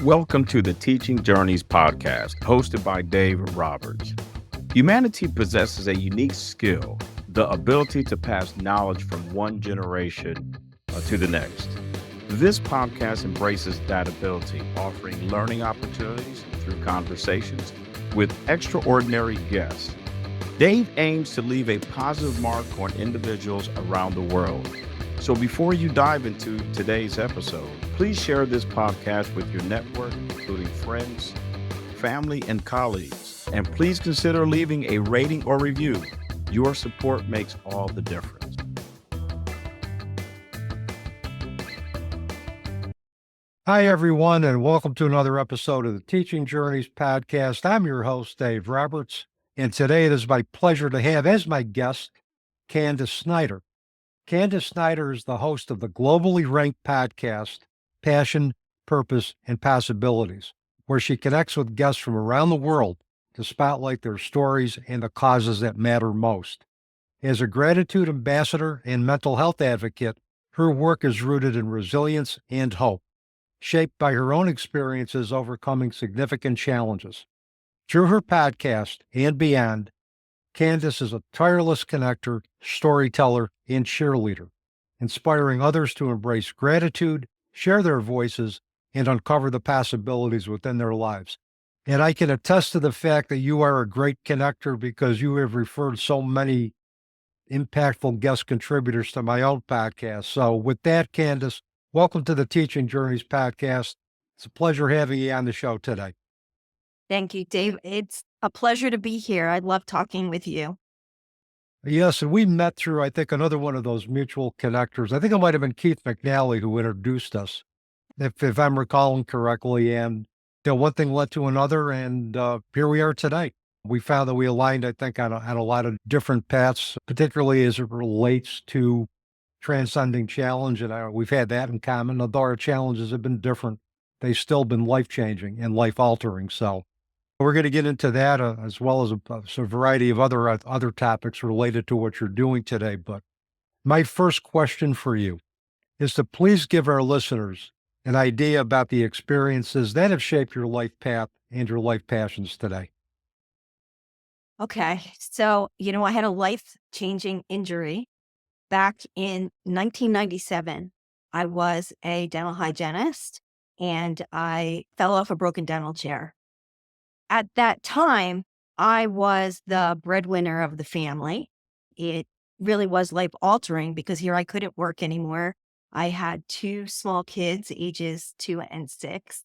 Welcome to the Teaching Journeys podcast, hosted by Dave Roberts. Humanity possesses a unique skill, the ability to pass knowledge from one generation to the next. This podcast embraces that ability, offering learning opportunities through conversations with extraordinary guests. Dave aims to leave a positive mark on individuals around the world. So before you dive into today's episode, please share this podcast with your network, including friends, family, and colleagues. And please consider leaving a rating or review. Your support makes all the difference. Hi, everyone, and welcome to another episode of the Teaching Journeys podcast. I'm your host, Dave Roberts, and today it is my pleasure to have as my guest, Candice Snyder. Candice Snyder is the host of the globally ranked podcast, Passion, Purpose, and Possibilities, where she connects with guests from around the world to spotlight their stories and the causes that matter most. As a gratitude ambassador and mental health advocate, her work is rooted in resilience and hope, shaped by her own experiences overcoming significant challenges. Through her podcast and beyond, Candice is a tireless connector, storyteller, and cheerleader, inspiring others to embrace gratitude, share their voices, and uncover the possibilities within their lives. And I can attest to the fact that you are a great connector because you have referred so many impactful guest contributors to my own podcast. So with that, Candice, welcome to the Teaching Journeys podcast. It's a pleasure having you on the show today. Thank you, Dave. It's a pleasure to be here. I love talking with you. Yes, and we met through, I think, another one of those mutual connectors. I think it might have been Keith McNally who introduced us, if I'm recalling correctly. And one thing led to another, and here we are today. We found that we aligned, I think, on a lot of different paths, particularly as it relates to transcending challenge. And we've had that in common. Although our challenges have been different, they've still been life-changing and life-altering. So we're going to get into that as well as a variety of other topics related to what you're doing today. But my first question for you is to please give our listeners an idea about the experiences that have shaped your life path and your life passions today. Okay. So, I had a life-changing injury back in 1997. I was a dental hygienist and I fell off a broken dental chair. At that time, I was the breadwinner of the family. It really was life-altering because here I couldn't work anymore. I had two small kids, ages 2 and 6,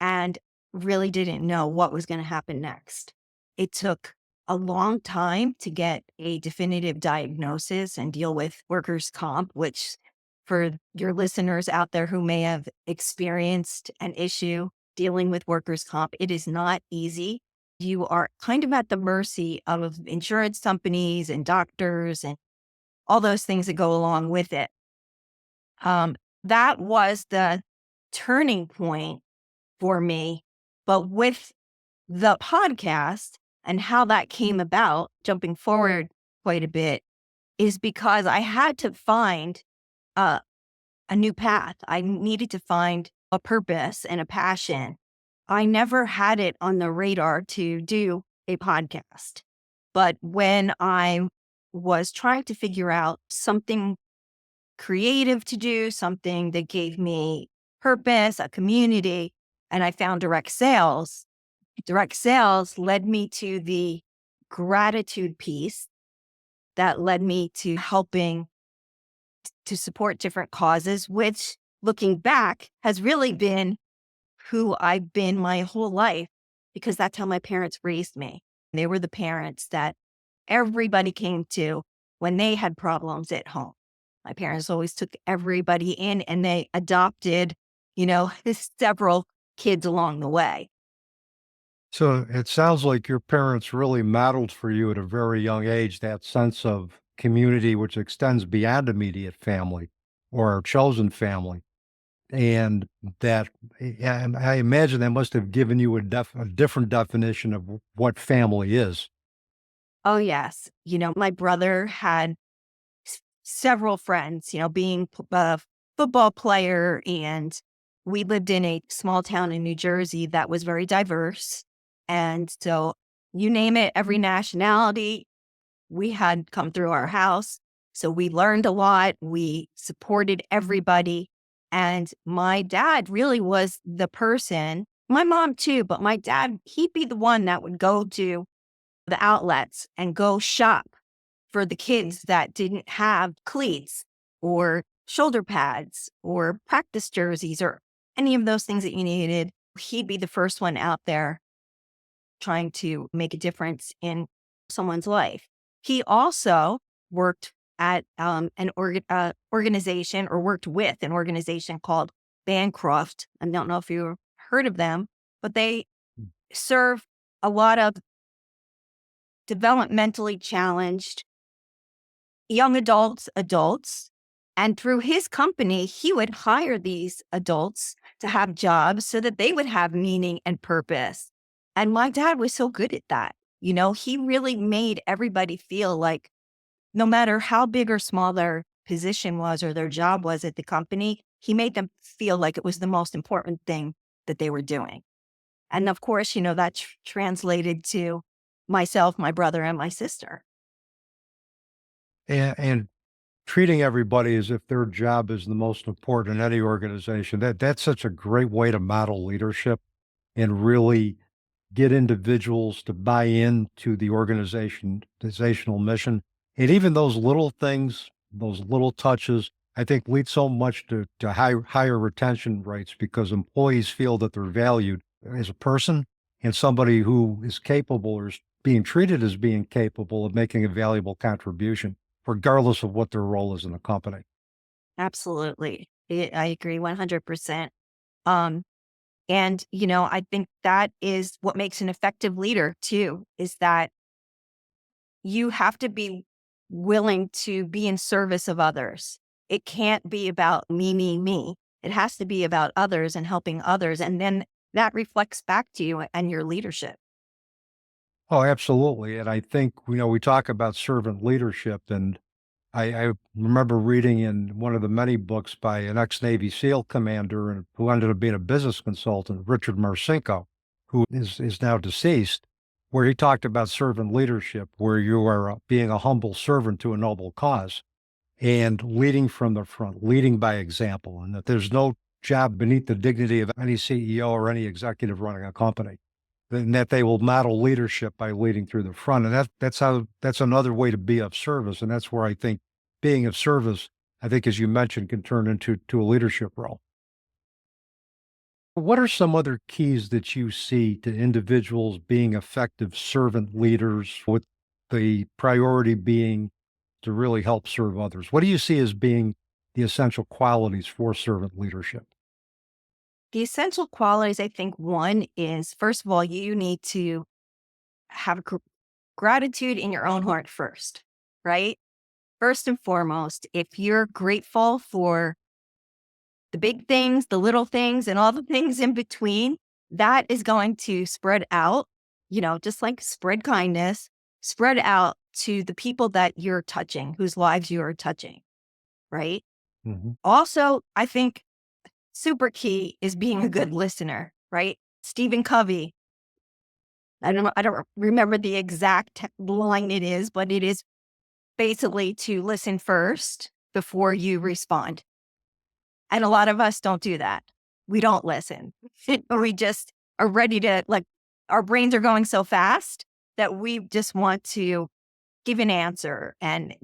and really didn't know what was going to happen next. It took a long time to get a definitive diagnosis and deal with workers' comp, which for your listeners out there who may have experienced an issue dealing with workers' comp, it is not easy. You are kind of at the mercy of insurance companies and doctors and all those things that go along with it. That was the turning point for me. But with the podcast and how that came about, jumping forward quite a bit, is because I had to find a new path. I needed to find a purpose and a passion. I never had it on the radar to do a podcast. But when I was trying to figure out something creative to do, something that gave me purpose, a community, and I found direct sales led me to the gratitude piece that led me to helping to support different causes, which looking back has really been who I've been my whole life, because that's how my parents raised me. They were the parents that everybody came to when they had problems at home. My parents always took everybody in and they adopted, several kids along the way. So it sounds like your parents really modeled for you at a very young age that sense of community, which extends beyond immediate family or chosen family. And that, and I imagine that must have given you a different definition of what family is. Oh, yes. My brother had several friends, being a football player and we lived in a small town in New Jersey that was very diverse. And so you name it, every nationality we had come through our house. So we learned a lot. We supported everybody. And my dad really was the person, my mom too, but my dad, he'd be the one that would go to the outlets and go shop for the kids that didn't have cleats or shoulder pads or practice jerseys or any of those things that you needed. He'd be the first one out there trying to make a difference in someone's life. He also worked at organization or worked with an organization called Bancroft. I don't know if you heard of them, but they serve a lot of developmentally challenged young adults. And through his company, he would hire these adults to have jobs so that they would have meaning and purpose. And my dad was so good at that. He really made everybody feel like no matter how big or small their position was or their job was at the company, he made them feel like it was the most important thing that they were doing. And of course, that translated to myself, my brother, and my sister. And treating everybody as if their job is the most important in any organization, that's such a great way to model leadership and really get individuals to buy into the organizational mission. And even those little things, those little touches, I think lead so much to higher retention rates because employees feel that they're valued as a person and somebody who is capable or is being treated as being capable of making a valuable contribution, regardless of what their role is in the company. Absolutely. I agree 100%. And, I think that is what makes an effective leader too, is that you have to be willing to be in service of others. It can't be about me, me, me. It has to be about others and helping others. And then that reflects back to you and your leadership. Oh, absolutely. And I think, we talk about servant leadership, and I remember reading in one of the many books by an ex-Navy SEAL commander and who ended up being a business consultant, Richard Marcinko, who is now deceased, where he talked about servant leadership, where you are being a humble servant to a noble cause and leading from the front, leading by example, and that there's no job beneath the dignity of any CEO or any executive running a company, and that they will model leadership by leading through the front. And that's another way to be of service. And that's where I think being of service, I think, as you mentioned, can turn into a leadership role. What are some other keys that you see to individuals being effective servant leaders, with the priority being to really help serve others? What do you see as being the essential qualities for servant leadership? The essential qualities, I think one is, first of all, you need to have gratitude in your own heart first, right? First and foremost, if you're grateful for the big things, the little things, and all the things in between, that is going to spread out, just like spread kindness, spread out to the people that you're touching, whose lives you are touching, right? Mhm. Also, I think super key is being a good listener, right? Stephen Covey, I don't remember the exact line it is, but it is basically to listen first before you respond. And a lot of us don't do that. We don't listen. We just are ready to, our brains are going so fast that we just want to give an answer. And,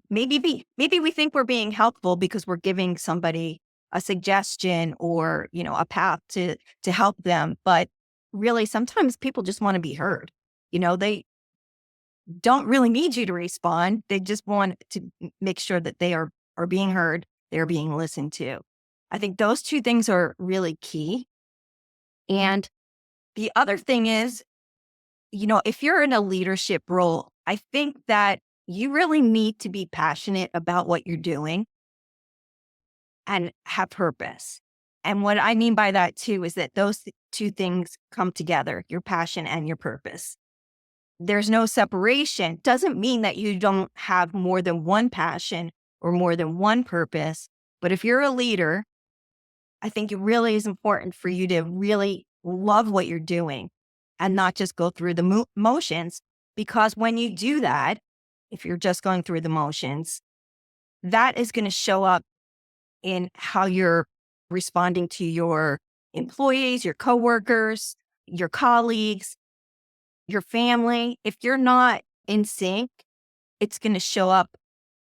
maybe we think we're being helpful because we're giving somebody a suggestion or, a path to help them. But really, sometimes people just want to be heard. They don't really need you to respond. They just want to make sure that they are being heard, they're being listened to. I think those two things are really key. And the other thing is, if you're in a leadership role, I think that you really need to be passionate about what you're doing and have purpose. And what I mean by that too is that those two things come together, your passion and your purpose. There's no separation. Doesn't mean that you don't have more than one passion or more than one purpose. But if you're a leader, I think it really is important for you to really love what you're doing and not just go through the motions. Because when you do that, if you're just going through the motions, that is going to show up in how you're responding to your employees, your coworkers, your colleagues, your family. If you're not in sync, it's going to show up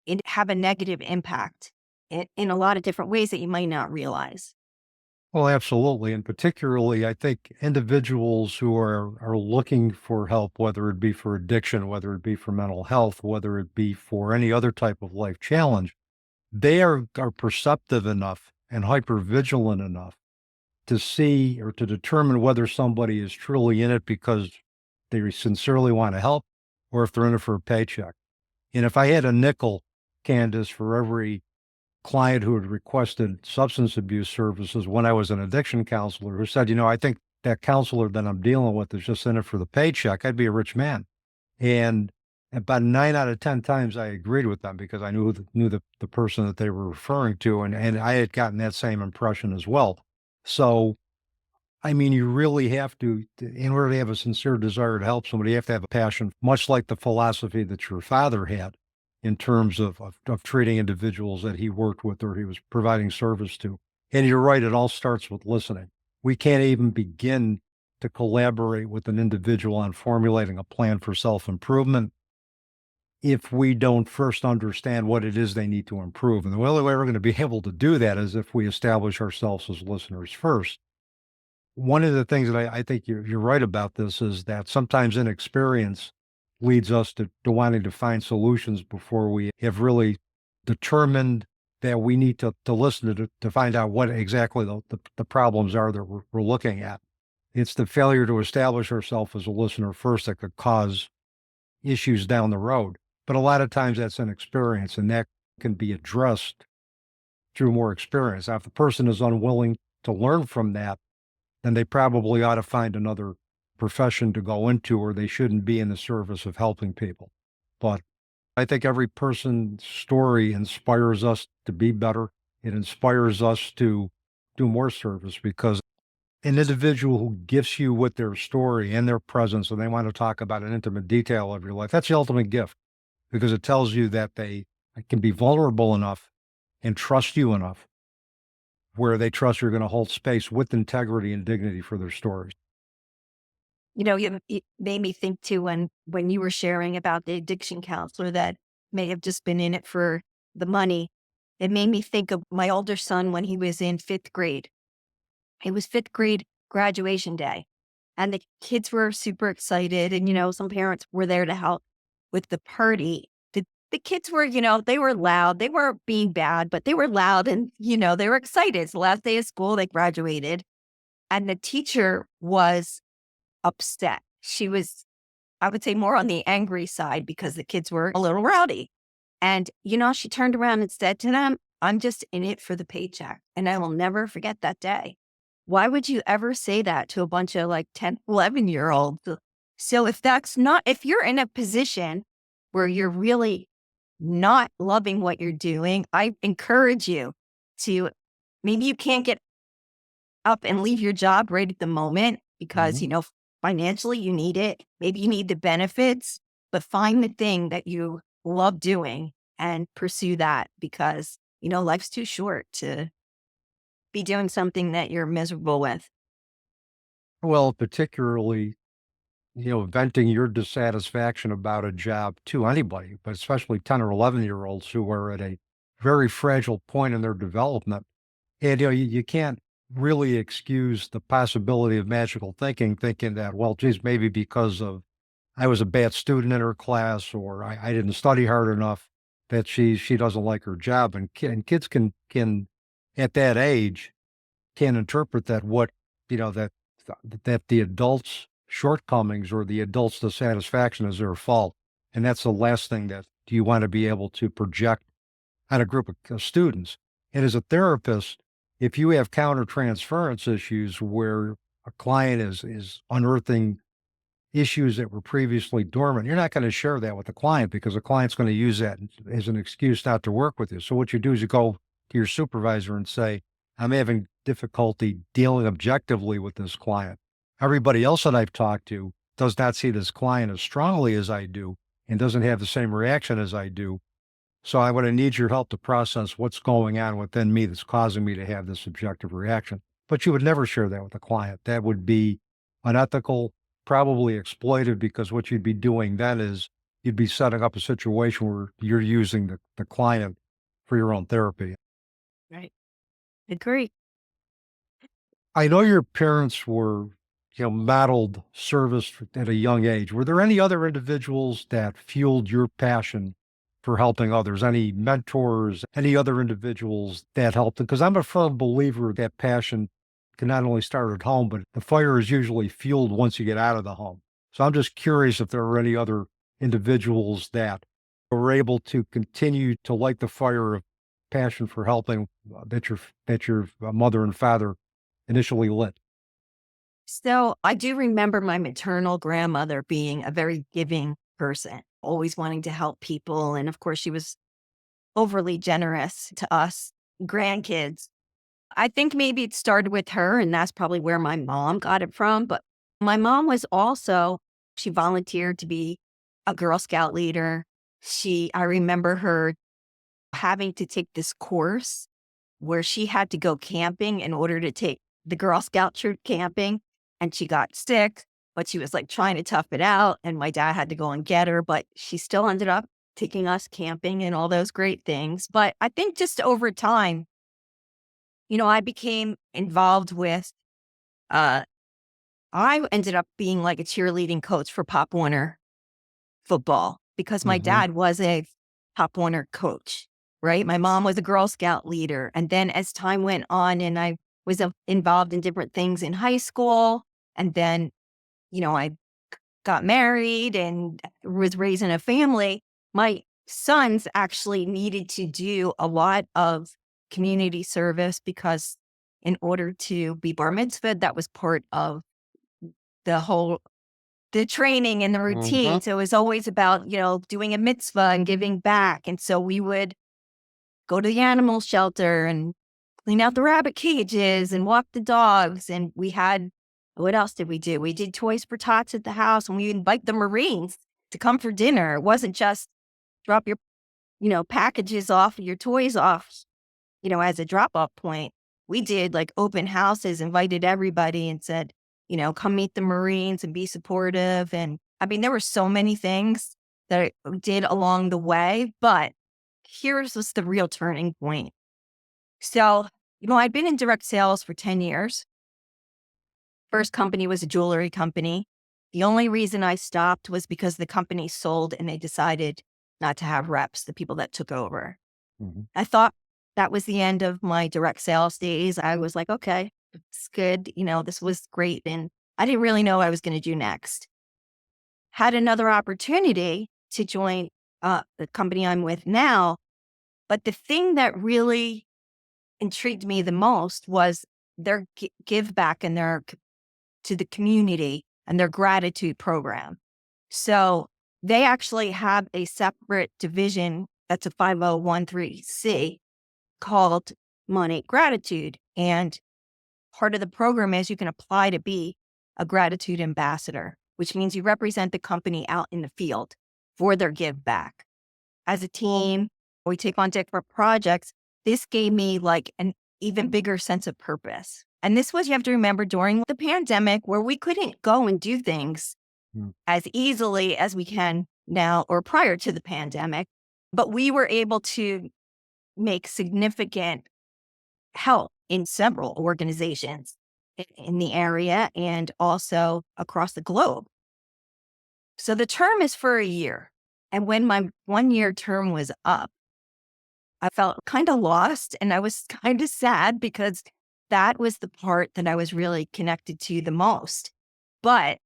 and have a negative impact in a lot of different ways that you might not realize. Well, absolutely. And particularly, I think individuals who are looking for help, whether it be for addiction, whether it be for mental health, whether it be for any other type of life challenge, they are perceptive enough and hyper vigilant enough to see or to determine whether somebody is truly in it because they sincerely want to help or if they're in it for a paycheck. And if I had a nickel, Candace, for every client who had requested substance abuse services when I was an addiction counselor who said, I think that counselor that I'm dealing with is just in it for the paycheck, I'd be a rich man. And about 9 out of 10 times I agreed with them because I knew the person that they were referring to, and I had gotten that same impression as well. So, I mean, you really have to, in order to have a sincere desire to help somebody, you have to have a passion, much like the philosophy that your father had in terms of treating individuals that he worked with or he was providing service to. And you're right, it all starts with listening. We can't even begin to collaborate with an individual on formulating a plan for self-improvement if we don't first understand what it is they need to improve. And the only way we're going to be able to do that is if we establish ourselves as listeners first. One of the things that I think you're right about this is that sometimes inexperience leads us to wanting to find solutions before we have really determined that we need to listen to find out what exactly the problems are that we're looking at. It's the failure to establish ourselves as a listener first that could cause issues down the road. But a lot of times that's inexperience, and that can be addressed through more experience. Now, if the person is unwilling to learn from that, then they probably ought to find another profession to go into, or they shouldn't be in the service of helping people. But I think every person's story inspires us to be better. It inspires us to do more service because an individual who gives you with their story and their presence, and they want to talk about an intimate detail of your life, that's the ultimate gift because it tells you that they can be vulnerable enough and trust you enough where they trust you're going to hold space with integrity and dignity for their stories. It made me think too when you were sharing about the addiction counselor that may have just been in it for the money. It made me think of my older son when he was in 5th grade. It was 5th grade graduation day, and the kids were super excited. And, some parents were there to help with the party. The kids were, they were loud. They weren't being bad, but they were loud and, they were excited. It's the last day of school. They graduated. And the teacher was upset. She was, I would say, more on the angry side because the kids were a little rowdy. And, she turned around and said to them, "I'm just in it for the paycheck." And I will never forget that day. Why would you ever say that to a bunch of like 10, 11-year-olds? So if you're in a position where you're really not loving what you're doing, I encourage you to, maybe you can't get up and leave your job right at the moment because, financially you need it. Maybe you need the benefits, but find the thing that you love doing and pursue that because, life's too short to be doing something that you're miserable with. Well, particularly, venting your dissatisfaction about a job to anybody, but especially 10 or 11-year-olds who are at a very fragile point in their development. And, you can't really excuse the possibility of magical thinking that, well, geez, maybe because of I was a bad student in her class or I didn't study hard enough that she doesn't like her job. And kids can at that age can interpret that that the adults' shortcomings or the adults' dissatisfaction is their fault. And that's the last thing that you want to be able to project on a group of students. And as a therapist, if you have countertransference issues where a client is unearthing issues that were previously dormant, you're not going to share that with the client because the client's going to use that as an excuse not to work with you. So what you do is you go to your supervisor and say, I'm having difficulty dealing objectively with this client. Everybody else that I've talked to does not see this client as strongly as I do and doesn't have the same reaction as I do. So I would need your help to process what's going on within me that's causing me to have this objective reaction. But you would never share that with a client. That would be unethical, probably exploitive, because what you'd be doing then is you'd be setting up a situation where you're using the client for your own therapy. Right. Agree. I know your parents were, modeled service at a young age. Were there any other individuals that fueled your passion for helping others? Any mentors, any other individuals that helped? Because I'm a firm believer that passion can not only start at home, but the fire is usually fueled once you get out of the home. So I'm just curious if there were any other individuals that were able to continue to light the fire of passion for helping that your mother and father initially lit. So I do remember my maternal grandmother being a very giving person, always wanting to help people. And of course, she was overly generous to us grandkids. I think maybe it started with her, and that's probably where my mom got it from. But my mom was also, she volunteered to be a Girl Scout leader. I remember her having to take this course where she had to go camping in order to take the Girl Scout troop camping. And she got sick, but she was like trying to tough it out. And my dad had to go and get her, but she still ended up taking us camping and all those great things. But I think just over time, I became involved with, I ended up being like a cheerleading coach for Pop Warner football because my Hmm. dad was a Pop Warner coach, right? My mom was a Girl Scout leader. And then as time went on and I was involved in different things in high school, and then, I got married and was raising a family, my sons actually needed to do a lot of community service because in order to be bar mitzvahed, that was part of the training and the Hmm. routine. So it was always about, doing a mitzvah and giving back. And so we would go to the animal shelter and clean out the rabbit cages and walk the dogs. And what else did we do? We did Toys for Tots at the house, and we invite the Marines to come for dinner. It wasn't just drop your, packages off, your toys off, as a drop off point. We did like open houses, invited everybody and said, come meet the Marines and be supportive. And I mean, there were so many things that I did along the way, but here's was the real turning point. So, I'd been in direct sales for 10 years. First company was a jewelry company. The only reason I stopped was because the company sold and they decided not to have reps, the people that took over. Hmm. I thought that was the end of my direct sales days. I was like, okay, it's good. This was great. And I didn't really know what I was going to do next. Had another opportunity to join the company I'm with now. But the thing that really intrigued me the most was their give back and to the community and their gratitude program. So they actually have a separate division that's a 5013C called Money Gratitude. And part of the program is you can apply to be a gratitude ambassador, which means you represent the company out in the field for their give back. As a team, we take on different projects. This gave me like an even bigger sense of purpose. And this was, you have to remember, during the pandemic where we couldn't go and do things Mm. as easily as we can now or prior to the pandemic, but we were able to make significant help in several organizations in the area and also across the globe. So the term is for a year. And when my 1 year term was up, I felt kind of lost and I was kind of sad because that was the part that I was really connected to the most. But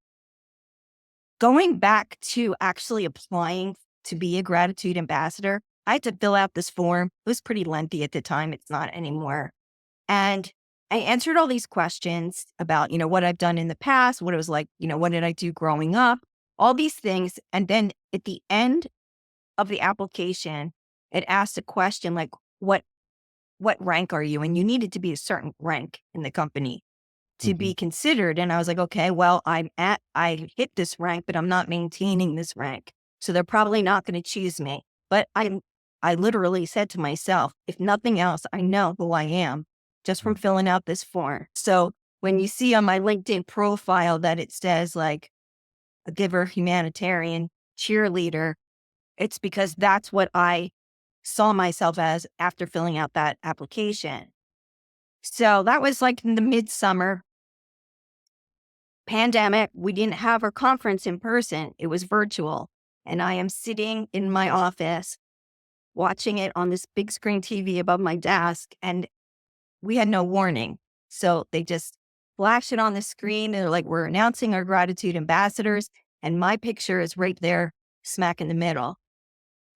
going back to actually applying to be a gratitude ambassador, I had to fill out this form. It was pretty lengthy at the time. It's not anymore. And I answered all these questions about, what I've done in the past, what it was like, what did I do growing up, all these things. And then at the end of the application, it asked a question like, what what rank are you? And you needed to be a certain rank in the company to be considered. And I was like, okay, well, I hit this rank, but I'm not maintaining this rank. So they're probably not going to choose me. But I literally said to myself, if nothing else, I know who I am just from filling out this form. So when you see on my LinkedIn profile that it says like a giver, humanitarian, cheerleader, it's because that's what I saw myself as after filling out that application. So that was like in the midsummer pandemic. We didn't have our conference in person. It was virtual. And I am sitting in my office watching it on this big screen TV above my desk. And we had no warning. So they just flash it on the screen. They're like, we're announcing our gratitude ambassadors. And my picture is right there, smack in the middle.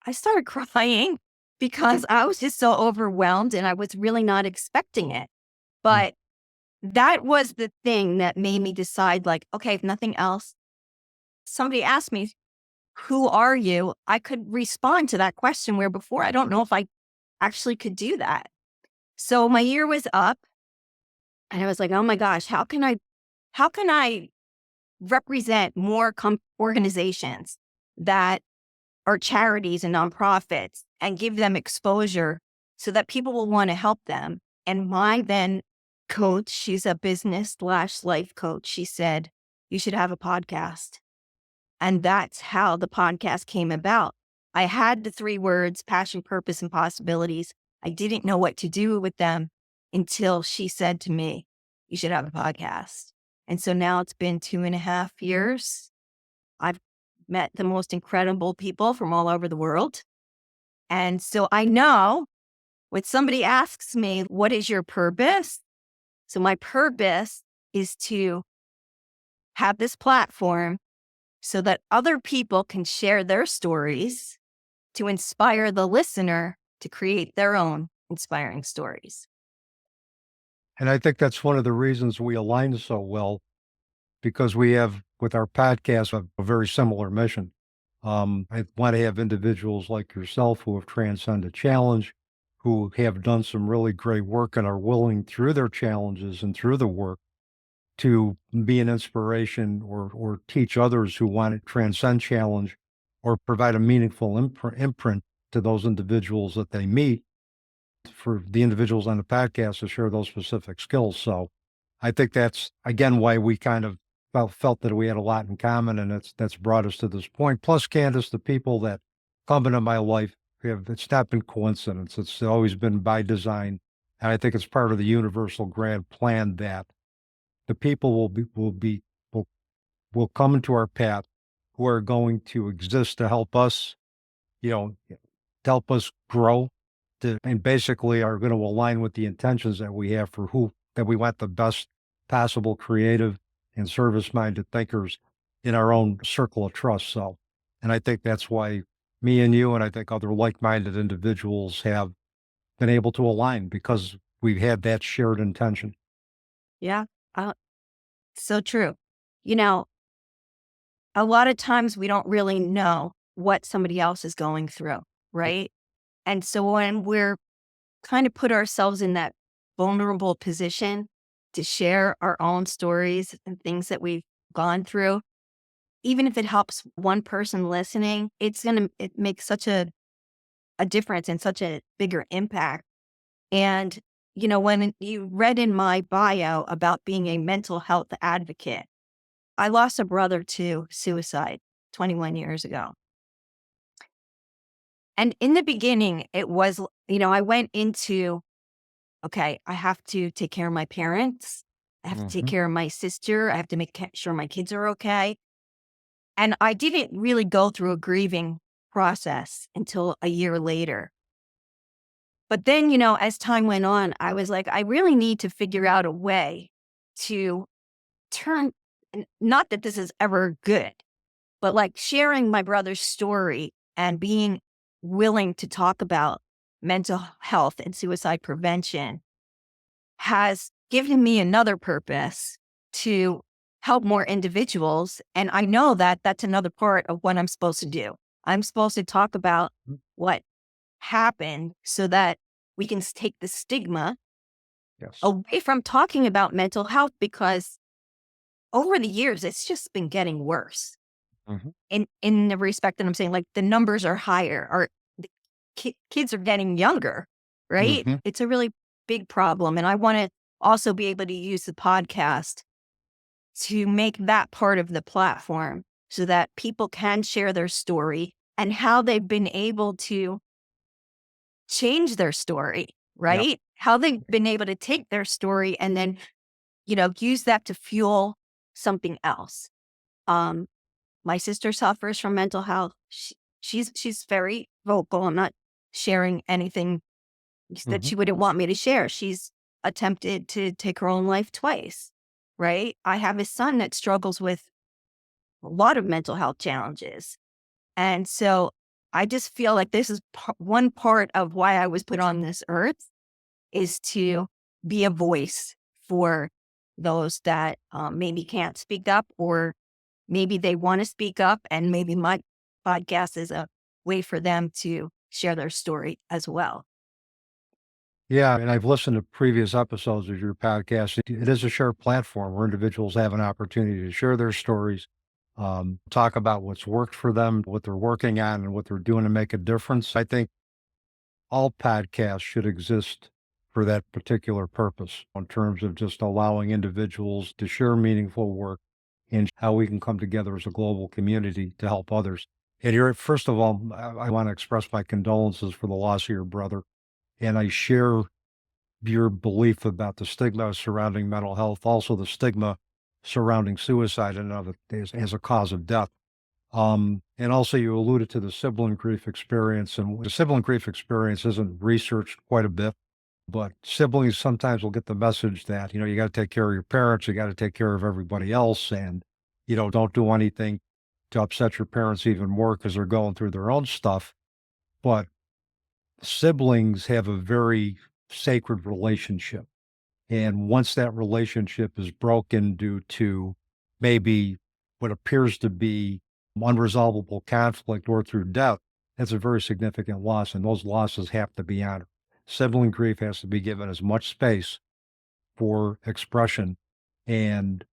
I started crying because I was just so overwhelmed and I was really not expecting it. But that was the thing that made me decide, like, okay, if nothing else, somebody asked me, who are you? I could respond to that question, where before I don't know if I actually could do that. So my year was up and I was like, oh my gosh, how can I represent more organizations that are charities and nonprofits and give them exposure so that people will want to help them? And my then coach, she's a business/life coach, she said, you should have a podcast. And that's how the podcast came about. I had the 3 words, passion, purpose, and possibilities. I didn't know what to do with them until she said to me, you should have a podcast. And so now it's been 2.5 years. I've met the most incredible people from all over the world. And so I know when somebody asks me, what is your purpose? So my purpose is to have this platform so that other people can share their stories to inspire the listener to create their own inspiring stories. And I think that's one of the reasons we align so well, because we have, with our podcast, a very similar mission. I want to have individuals like yourself who have transcended challenge, who have done some really great work and are willing through their challenges and through the work to be an inspiration or teach others who want to transcend challenge or provide a meaningful imprint to those individuals that they meet, for the individuals on the podcast to share those specific skills. So I think that's, again, why we kind of felt that we had a lot in common, and that's brought us to this point. Plus, Candice, the people that come into my life, it's not been coincidence. It's always been by design. And I think it's part of the universal grand plan that the people will come into our path who are going to exist to help us, to help us grow, and basically are going to align with the intentions that we have that we want the best possible creative and service-minded thinkers in our own circle of trust. So, and I think that's why me and you, and I think other like-minded individuals, have been able to align, because we've had that shared intention. Yeah, so true. A lot of times we don't really know what somebody else is going through, right? And so when we're kind of put ourselves in that vulnerable position to share our own stories and things that we've gone through, even if it helps one person listening, it makes such a difference and such a bigger impact. And, when you read in my bio about being a mental health advocate, I lost a brother to suicide 21 years ago. And in the beginning, it was, I went into, okay, I have to take care of my parents. I have to take care of my sister. I have to make sure my kids are okay. And I didn't really go through a grieving process until a year later. But then, as time went on, I was like, I really need to figure out a way to turn, not that this is ever good, but like sharing my brother's story and being willing to talk about mental health and suicide prevention has given me another purpose to help more individuals. And I know that that's another part of what I'm supposed to do. I'm supposed to talk about what happened so that we can take the stigma Yes. away from talking about mental health, because over the years, it's just been getting worse. Mhm. In the respect that I'm saying, like, the numbers are higher, or the kids are getting younger, right? Mhm. It's a really big problem. And I want to also be able to use the podcast to make that part of the platform so that people can share their story and how they've been able to change their story, Yep. right? How they've been able to take their story and then, use that to fuel something else. Um, my sister suffers from mental health. She's very vocal. I'm not sharing anything that Mhm. she wouldn't want me to share. She's attempted to take her own life twice, right? I have a son that struggles with a lot of mental health challenges. And so I just feel like this is one part of why I was put on this earth, is to be a voice for those that maybe can't speak up, or maybe they want to speak up, and maybe my podcast is a way for them to share their story as well. Yeah, and I've listened to previous episodes of your podcast. It is a shared platform where individuals have an opportunity to share their stories, talk about what's worked for them, what they're working on, and what they're doing to make a difference. I think all podcasts should exist for that particular purpose, in terms of just allowing individuals to share meaningful work and how we can come together as a global community to help others. And here, first of all, I want to express my condolences for the loss of your brother. And I share your belief about the stigma surrounding mental health, also the stigma surrounding suicide and of it as a cause of death. And also you alluded to the sibling grief experience, and the sibling grief experience isn't researched quite a bit, but siblings sometimes will get the message that, you got to take care of your parents, you got to take care of everybody else, and, don't do anything to upset your parents even more because they're going through their own stuff. But siblings have a very sacred relationship. And once that relationship is broken due to maybe what appears to be unresolvable conflict or through death, that's a very significant loss. And those losses have to be honored. Sibling grief has to be given as much space for expression and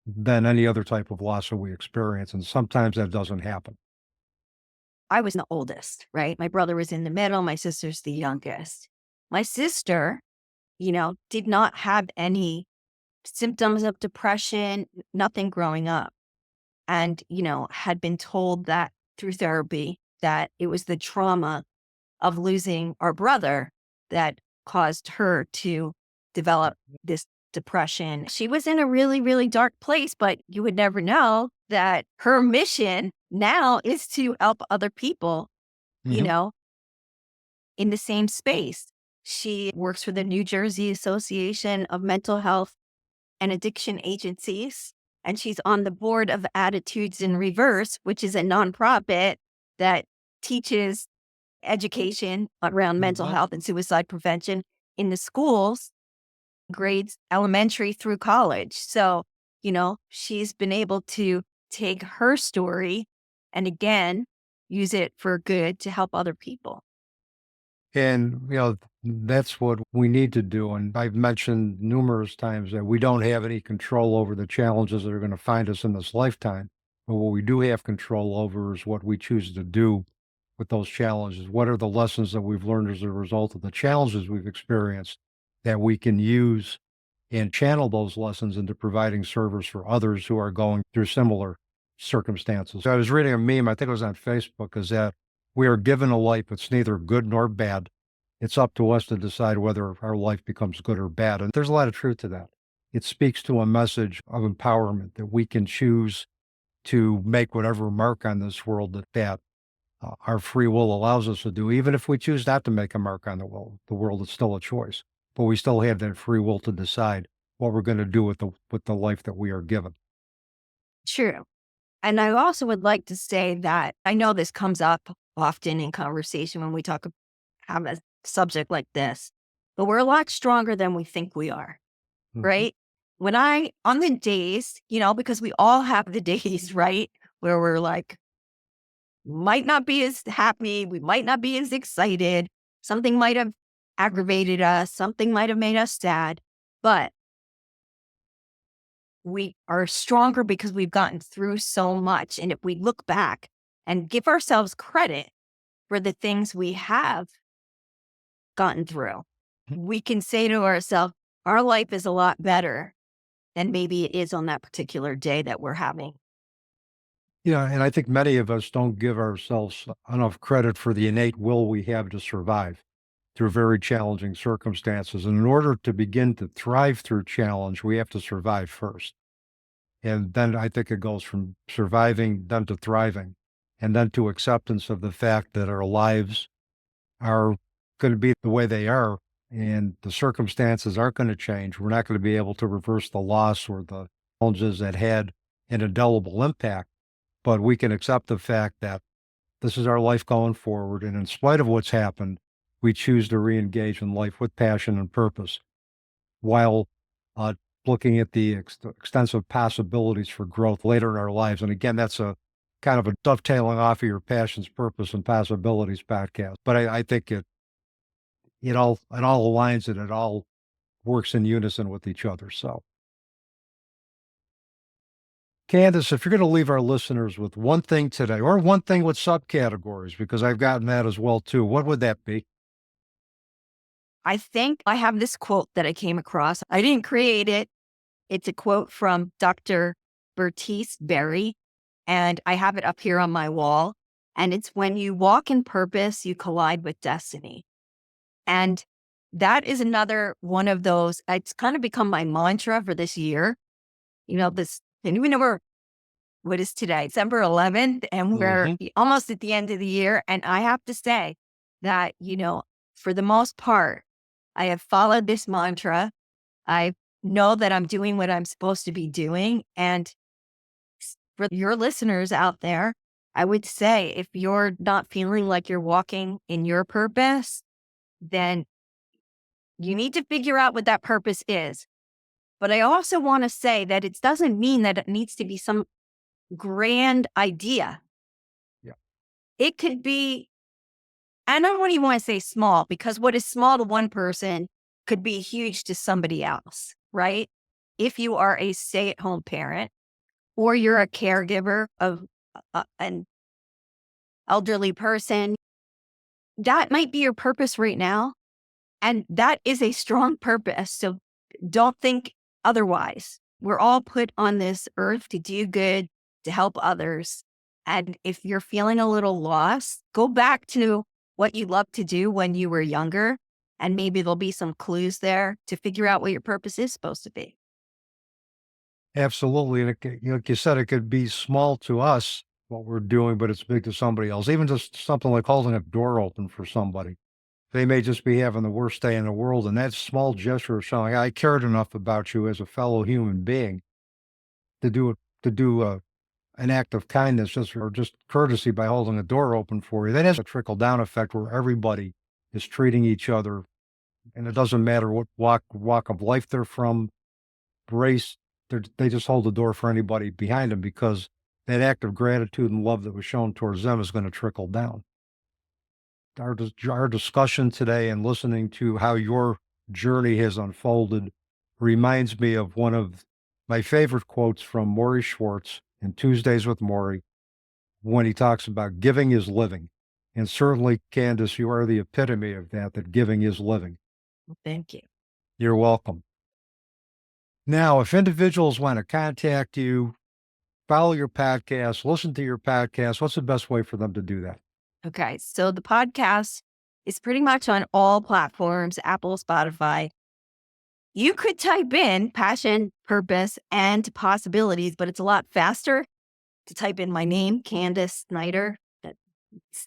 than any other type of loss that we experience. And sometimes that doesn't happen. I was the oldest, right? My brother was in the middle. My sister's the youngest. My sister, did not have any symptoms of depression, nothing growing up. And, had been told that through therapy that it was the trauma of losing our brother that caused her to develop this depression. She was in a really, really dark place, but you would never know that her mission now is to help other people, you Mhm. know, in the same space. She works for the New Jersey Association of Mental Health and Addiction Agencies, and she's on the board of Attitudes in Reverse, which is a nonprofit that teaches education around mental Mhm. health and suicide prevention in the schools, grades elementary through college. So, she's been able to take her story and again use it for good to help other people. And, that's what we need to do. And I've mentioned numerous times that we don't have any control over the challenges that are going to find us in this lifetime. But what we do have control over is what we choose to do with those challenges. What are the lessons that we've learned as a result of the challenges we've experienced that we can use and channel those lessons into providing service for others who are going through similar circumstances. So I was reading a meme, I think it was on Facebook, is that we are given a life that's neither good nor bad. It's up to us to decide whether our life becomes good or bad. And there's a lot of truth to that. It speaks to a message of empowerment that we can choose to make whatever mark on this world that our free will allows us to do. Even if we choose not to make a mark on the world is still a choice. But we still have that free will to decide what we're going to do with the life that we are given. True. And I also would like to say that I know this comes up often in conversation when we have a subject like this, but we're a lot stronger than we think we are, Mhm. right? On the days, because we all have the days, right? Where we're like, might not be as happy, we might not be as excited. Something might have aggravated us, something might have made us sad, but we are stronger because we've gotten through so much. And if we look back and give ourselves credit for the things we have gotten through, we can say to ourselves, our life is a lot better than maybe it is on that particular day that we're having. Yeah, and I think many of us don't give ourselves enough credit for the innate will we have to survive through very challenging circumstances. And in order to begin to thrive through challenge, we have to survive first. And then I think it goes from surviving, then to thriving, and then to acceptance of the fact that our lives are going to be the way they are, and the circumstances aren't going to change. We're not going to be able to reverse the loss or the challenges that had an indelible impact, but we can accept the fact that this is our life going forward. And in spite of what's happened, we choose to re-engage in life with passion and purpose while looking at the extensive possibilities for growth later in our lives. And again, that's a kind of a dovetailing off of your passions, purpose, and possibilities podcast. But I think it all aligns and it all works in unison with each other. So, Candice, if you're going to leave our listeners with one thing today, or one thing with subcategories, because I've gotten that as well too, what would that be? I think I have this quote that I came across. I didn't create it. It's a quote from Dr. Bertice Berry, and I have it up here on my wall. And it's, when you walk in purpose, you collide with destiny. And that is another one of those, it's kind of become my mantra for this year. And even though what is today, December 11th, and we're almost at the end of the year. And I have to say that, for the most part, I have followed this mantra. I know that I'm doing what I'm supposed to be doing. And for your listeners out there, I would say, if you're not feeling like you're walking in your purpose, then you need to figure out what that purpose is. But I also want to say that it doesn't mean that it needs to be some grand idea. Yeah. It could be, I don't even want to say small, because what is small to one person could be huge to somebody else, right? If you are a stay-at-home parent, or you're a caregiver of an elderly person, that might be your purpose right now. And that is a strong purpose. So don't think otherwise. We're all put on this earth to do good, to help others. And if you're feeling a little lost, go back to what you loved to do when you were younger. And maybe there'll be some clues there to figure out what your purpose is supposed to be. Absolutely. And like you said, it could be small to us, what we're doing, but it's big to somebody else. Even just something like holding a door open for somebody. They may just be having the worst day in the world, and that small gesture of showing I cared enough about you as a fellow human being to do an act of kindness or just courtesy by holding a door open for you. That has a trickle down effect where everybody is treating each other, and it doesn't matter what walk of life they're from, race. They just hold the door for anybody behind them, because that act of gratitude and love that was shown towards them is going to trickle down. Our discussion today and listening to how your journey has unfolded reminds me of one of my favorite quotes from Maury Schwartz in Tuesdays with Maury, when he talks about giving is living. And certainly, Candice, you are the epitome of that giving is living. Well, thank you. You're welcome. Now, if individuals want to contact you, follow your podcast, listen to your podcast, what's the best way for them to do that? Okay. So the podcast is pretty much on all platforms, Apple, Spotify. You could type in passion, purpose, and possibilities, but it's a lot faster to type in my name, Candice Snyder,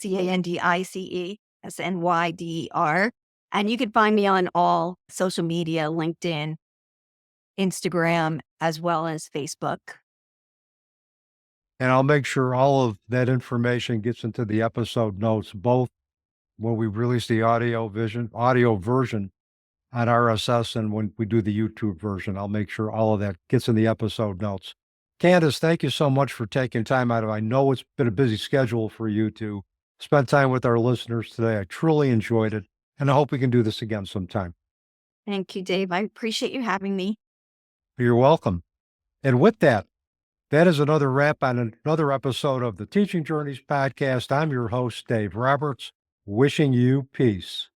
CandicesNyder. And you can find me on all social media, LinkedIn, Instagram, as well as Facebook. And I'll make sure all of that information gets into the episode notes, both when we release the audio version on RSS and when we do the YouTube version. I'll make sure all of that gets in the episode notes. Candice, thank you so much for taking time out of, I know it's been a busy schedule for you to spend time with our listeners today. I truly enjoyed it. And I hope we can do this again sometime. Thank you, Dave. I appreciate you having me. You're welcome. And with that, that is another wrap on another episode of the Teaching Journeys podcast. I'm your host, Dave Roberts, wishing you peace.